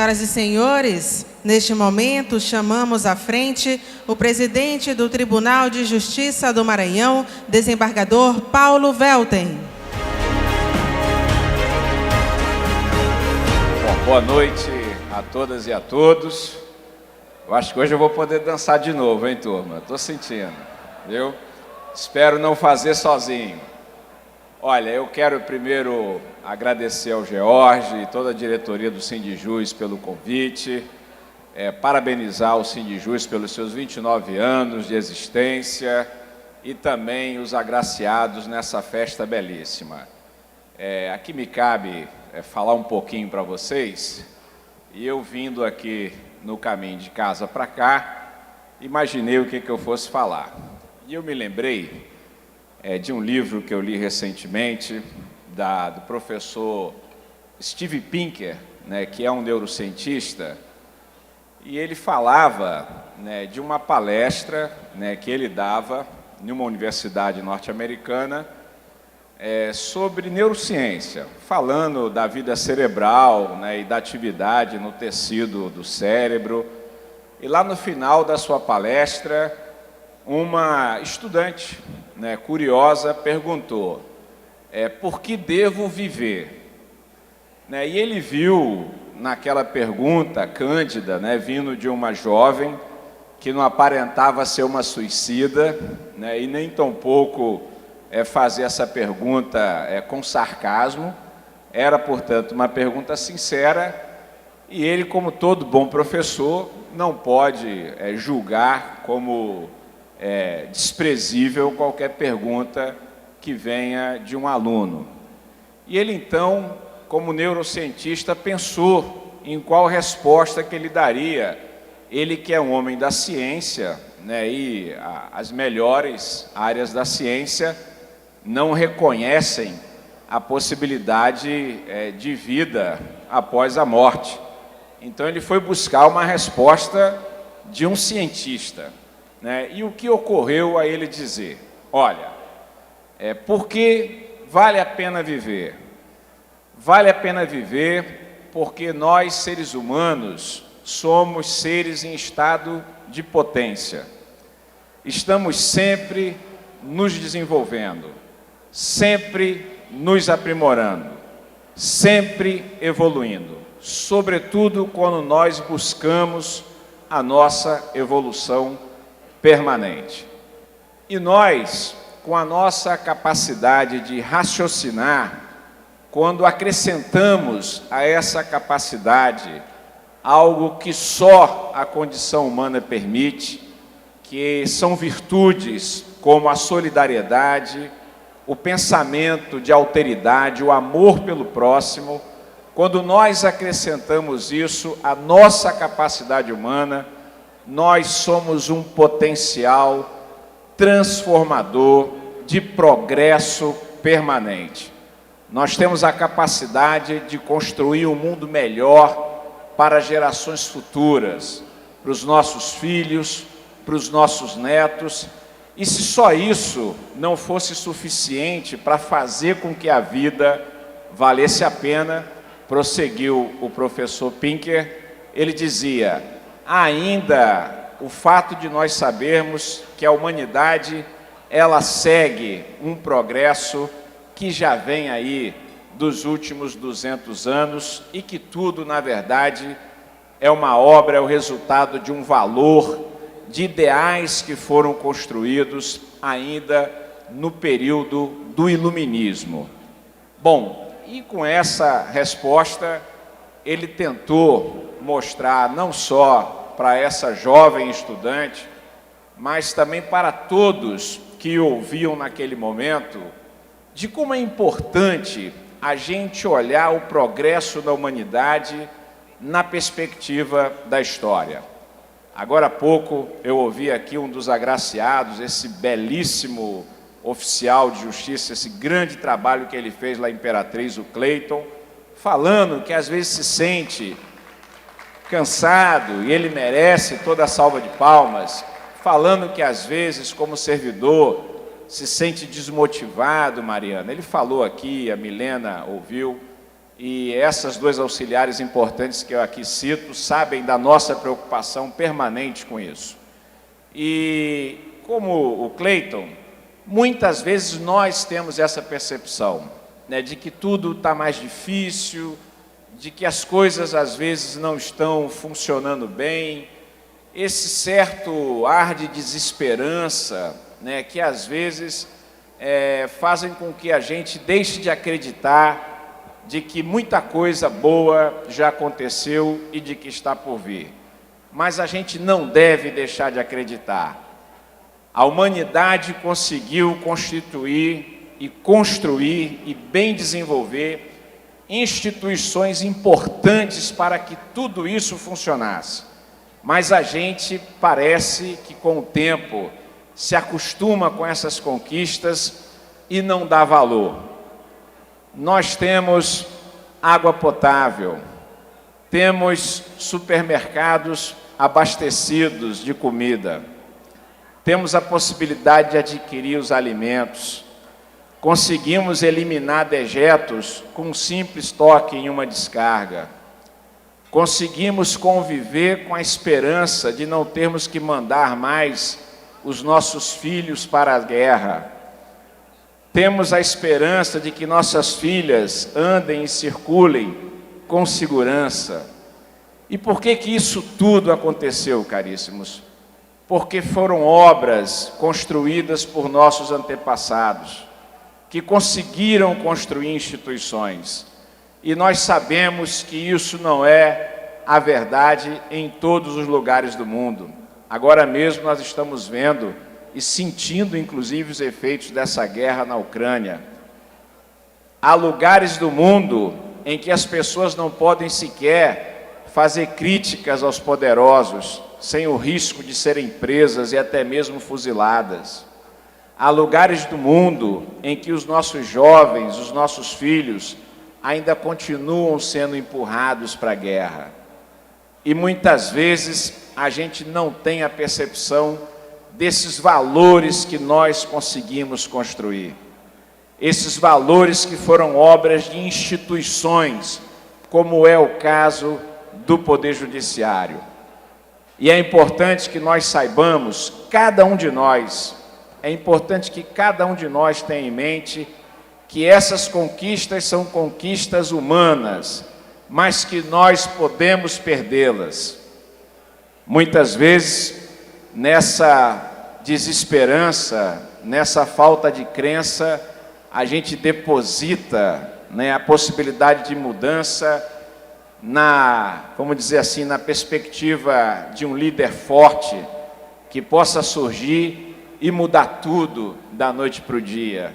Senhoras e senhores, neste momento chamamos à frente o presidente do Tribunal de Justiça do Maranhão, desembargador Paulo Welten. Bom, boa noite a todas e a todos. Eu acho que hoje eu vou poder dançar de novo, hein, turma? Estou sentindo, viu? Espero não fazer sozinho. Olha, eu quero primeiro agradecer ao George e toda a diretoria do Sindijus pelo convite, parabenizar o Sindijus pelos seus 29 anos de existência e também os agraciados nessa festa belíssima. Aqui me cabe falar um pouquinho para vocês, e eu vindo aqui no caminho de casa para cá, imaginei o que eu fosse falar. E eu me lembrei de um livro que eu li recentemente, do professor Steve Pinker, que é um neurocientista, e ele falava de uma palestra que ele dava em uma universidade norte-americana sobre neurociência, falando da vida cerebral e da atividade no tecido do cérebro. E lá no final da sua palestra, uma estudante curiosa perguntou: por que devo viver? E ele viu naquela pergunta cândida, vindo de uma jovem que não aparentava ser uma suicida, e nem tampouco fazer essa pergunta com sarcasmo. Era, portanto, uma pergunta sincera, e ele, como todo bom professor, não pode julgar como desprezível qualquer pergunta que venha de um aluno. E ele, então, como neurocientista, pensou em qual resposta que ele daria. Ele que é um homem da ciência, e as melhores áreas da ciência não reconhecem a possibilidade de vida após a morte. Então ele foi buscar uma resposta de um cientista. E o que ocorreu a ele dizer? Olha, por que vale a pena viver? Vale a pena viver porque nós, seres humanos, somos seres em estado de potência. Estamos sempre nos desenvolvendo, sempre nos aprimorando, sempre evoluindo, sobretudo quando nós buscamos a nossa evolução permanente. E nós, com a nossa capacidade de raciocinar, quando acrescentamos a essa capacidade algo que só a condição humana permite, que são virtudes como a solidariedade, o pensamento de alteridade, o amor pelo próximo, quando nós acrescentamos isso à nossa capacidade humana, nós somos um potencial transformador de progresso permanente. Nós temos a capacidade de construir um mundo melhor para gerações futuras, para os nossos filhos, para os nossos netos. E se só isso não fosse suficiente para fazer com que a vida valesse a pena, prosseguiu o professor Pinker, ele dizia: ainda o fato de nós sabermos que a humanidade ela segue um progresso que já vem aí dos últimos 200 anos e que tudo, na verdade, é uma obra, é o resultado de um valor, de ideais que foram construídos ainda no período do Iluminismo. Bom, e com essa resposta, ele tentou mostrar não só para essa jovem estudante, mas também para todos que ouviam naquele momento, de como é importante a gente olhar o progresso da humanidade na perspectiva da história. Agora há pouco eu ouvi aqui um dos agraciados, esse belíssimo oficial de justiça, esse grande trabalho que ele fez lá em Imperatriz, o Clayton, falando que às vezes se sente cansado e ele merece toda a salva de palmas, falando que às vezes como servidor se sente desmotivado, Mariana. Ele falou aqui, a Milena ouviu, e essas duas auxiliares importantes que eu aqui cito sabem da nossa preocupação permanente com isso. E como o Cleiton, muitas vezes nós temos essa percepção, né, de que tudo está mais difícil, de que as coisas às vezes não estão funcionando bem, esse certo ar de desesperança, né, que às vezes fazem com que a gente deixe de acreditar de que muita coisa boa já aconteceu e de que está por vir. Mas a gente não deve deixar de acreditar. A humanidade conseguiu constituir e construir e bem desenvolver instituições importantes para que tudo isso funcionasse. Mas a gente parece que com o tempo se acostuma com essas conquistas e não dá valor. Nós temos água potável, temos supermercados abastecidos de comida, temos a possibilidade de adquirir os alimentos, conseguimos eliminar dejetos com um simples toque em uma descarga, conseguimos conviver com a esperança de não termos que mandar mais os nossos filhos para a guerra. Temos a esperança de que nossas filhas andem e circulem com segurança. E por que isso tudo aconteceu, caríssimos? Porque foram obras construídas por nossos antepassados, que conseguiram construir instituições. E nós sabemos que isso não é a verdade em todos os lugares do mundo. Agora mesmo nós estamos vendo e sentindo, inclusive, os efeitos dessa guerra na Ucrânia. Há lugares do mundo em que as pessoas não podem sequer fazer críticas aos poderosos, sem o risco de serem presas e até mesmo fuziladas. Há lugares do mundo em que os nossos jovens, os nossos filhos, ainda continuam sendo empurrados para a guerra. E muitas vezes a gente não tem a percepção desses valores que nós conseguimos construir. Esses valores que foram obras de instituições, como é o caso do Poder Judiciário. E é importante que nós saibamos, cada um de nós, é importante que cada um de nós tenha em mente que essas conquistas são conquistas humanas, mas que nós podemos perdê-las. Muitas vezes, nessa desesperança, nessa falta de crença, a gente deposita, né, a possibilidade de mudança vamos dizer assim, na perspectiva de um líder forte que possa surgir e mudar tudo da noite para o dia.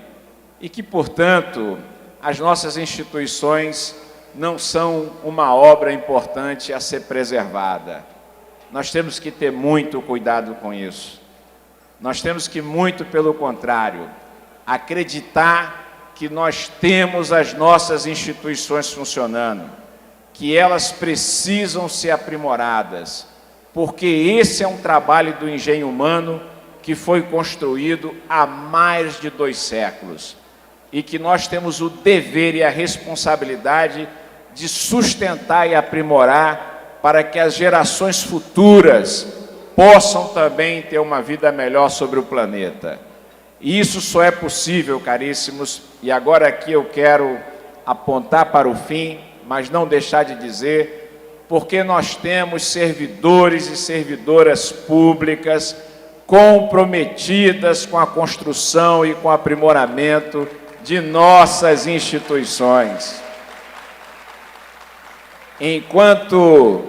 E que, portanto, as nossas instituições não são uma obra importante a ser preservada. Nós temos que ter muito cuidado com isso. Nós temos que, muito pelo contrário, acreditar que nós temos as nossas instituições funcionando, que elas precisam ser aprimoradas, porque esse é um trabalho do engenho humano que foi construído há mais de 2 séculos e que nós temos o dever e a responsabilidade de sustentar e aprimorar para que as gerações futuras possam também ter uma vida melhor sobre o planeta. E isso só é possível, caríssimos, e agora aqui eu quero apontar para o fim, mas não deixar de dizer, porque nós temos servidores e servidoras públicas comprometidas com a construção e com o aprimoramento de nossas instituições. Enquanto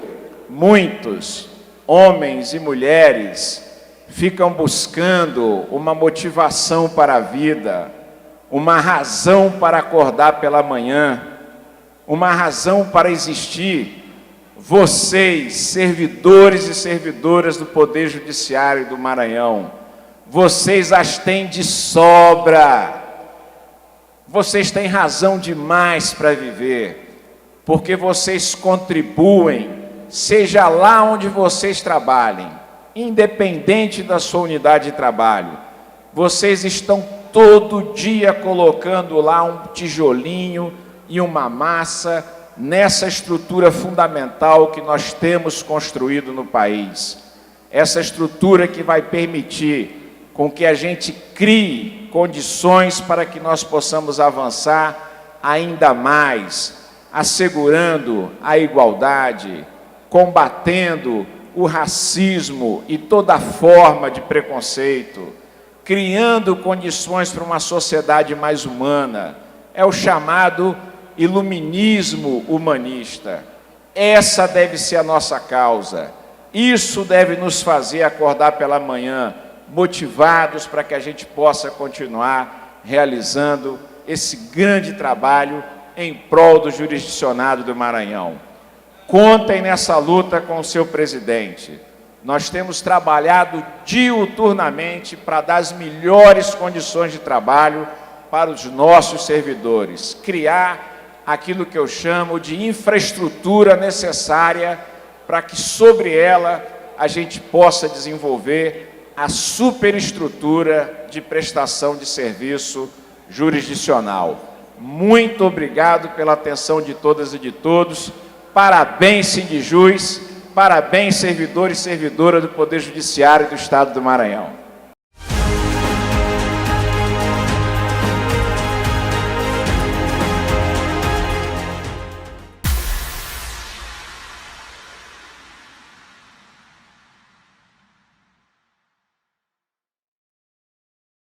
muitos homens e mulheres ficam buscando uma motivação para a vida, uma razão para acordar pela manhã, uma razão para existir, vocês, servidores e servidoras do Poder Judiciário do Maranhão, vocês as têm de sobra, vocês têm razão demais para viver, porque vocês contribuem, seja lá onde vocês trabalhem, independente da sua unidade de trabalho, vocês estão todo dia colocando lá um tijolinho e uma massa nessa estrutura fundamental que nós temos construído no país. Essa estrutura que vai permitir com que a gente crie condições para que nós possamos avançar ainda mais, assegurando a igualdade, combatendo o racismo e toda forma de preconceito, criando condições para uma sociedade mais humana. É o chamado iluminismo humanista. Essa deve ser a nossa causa. Isso deve nos fazer acordar pela manhã, motivados para que a gente possa continuar realizando esse grande trabalho em prol do jurisdicionado do Maranhão. Contem nessa luta com o seu presidente. Nós temos trabalhado diuturnamente para dar as melhores condições de trabalho para os nossos servidores, criar aquilo que eu chamo de infraestrutura necessária para que sobre ela a gente possa desenvolver a superestrutura de prestação de serviço jurisdicional. Muito obrigado pela atenção de todas e de todos. Parabéns, Sindijus, parabéns, servidores e servidoras do Poder Judiciário do Estado do Maranhão.